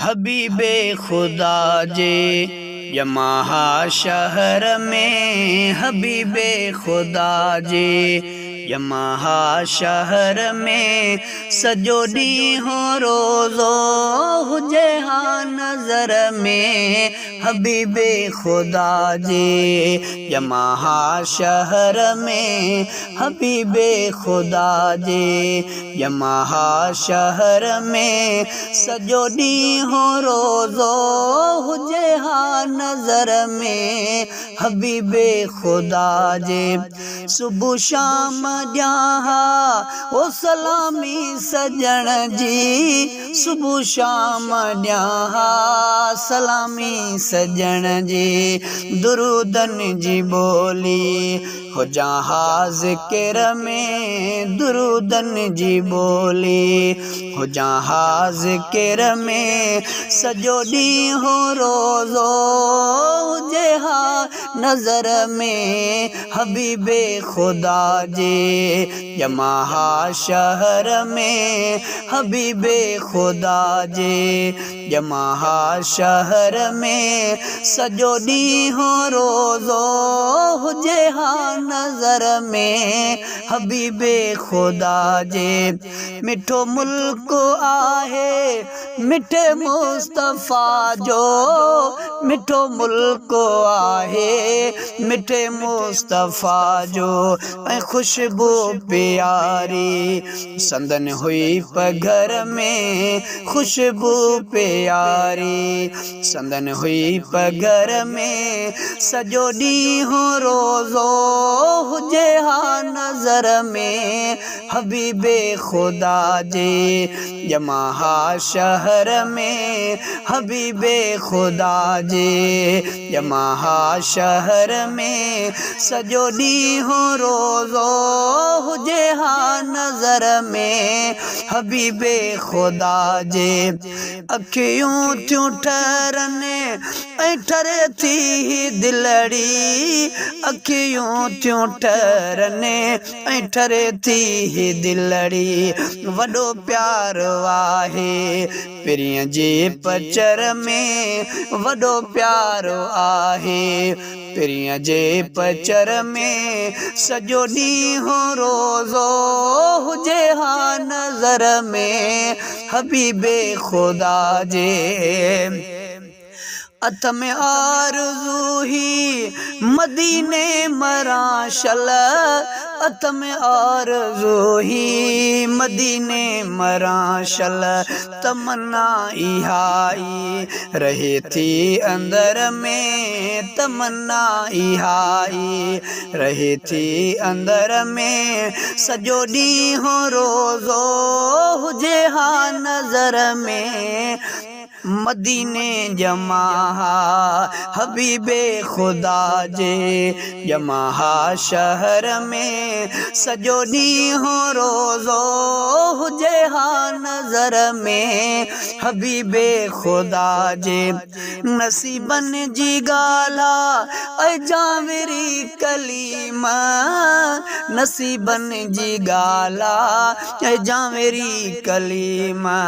हबीबे खुदा जे यमाहा शहर में, हबीबे खुदा जे यमाहा शहर में सजो ॾींहुं हो रोज़ो हुजे हा नज़र में। हबीबे खुदा जे यमाहा शहर में, हबीबे खुदा जे यमाहा शहर में सजो ॾींहुं हो रोज़ो हुजे हा नज़र में। हबीबे खुदा जे सुबह शाम ॾियाहा ओ सलामी सजण जी, सुबह शाम ॾियाहा सलामी सजण जी। दुरूदन जी बोली हो जहा ज़िक्र में, दुरूदन जी बोली हो जहा ज़िक्र में सजो ॾींहुं हो रोज़ो हुजे हा नज़र में। हबीबे खुदा जे यमाहा शहर में, हबीबे खुदा जे यमाहा शहर में सजो ॾींहुं रोज़ो हुजे हा नज़र में। हबीबे खुदा जे मिठो मुल्क आहे मिठे मुस्तफ़ा जो, मिठो मुल्क आहे मिठे मुस्तफ़ा जो। ऐं खुशबू प्यारी संदन हुई पघर में, खुशबू प्यारी संदन हुई पघर में सजो ॾींहुं रोज़ो हुजे हा नज़र में। हबीबे खुदा जे यमाहा शहर में, हबीबे खुदा जे यमाहा शहर में सजो ॾींहुं रोज़ो हुजे हा नज़र में। हबीबे खुदा जे अखियूं थियूं ठरनि ऐं ठरे थी दिलड़ी, अखियूं थियूं ठरनि ऐं ठरे थी दिलड़ी। वॾो प्यार आहे पिरीअ जे पचर में, वॾो प्यार आहे पिरीअ जे पचर में सजो ॾींहुं रोज़ो हुजे हा नज़र में। हबीबे खुदा जे अथ में आरज़ू ही मदीने मराशल, अथ में आरज़ू ही मदीने मराशल। तमन्ना इहाई रहे थी अंदर में, तमन्ना इहाई रहे थी अंदर में सजो ॾींहुं रोज़ो हुजे हा नज़र में। मदीने यमाहा हबीबे खुदा जे यमाहा शहर में सजो ॾींहुं रोज़ो हुजे हा नज़र में। हबीबे खुदा जे नसीबन जी ॻाल्हि ऐं जाविरी कलीमा, नसीबन जी ॻाल्हि ऐं जाविरी कलीमा।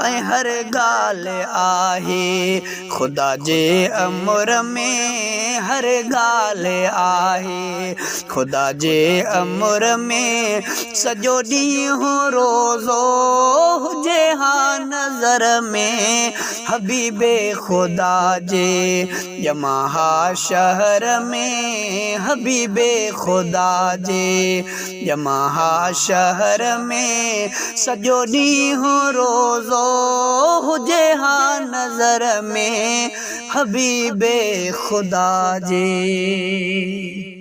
ऐं हर ॻाल्हि आहे खुदा जे अमर में, हर ॻाल्हि आहे खुदा जे अमर में सजो ॾींहुं रोज़ो हुजे हा नज़र में। हबीबे खुदा जे यमाहा शहर में, हबीबे खुदा जे यमाहा शहर में सजो ॾींहुं रोज़ो हुजे हा नज़र में। हबीबे खुदा जे।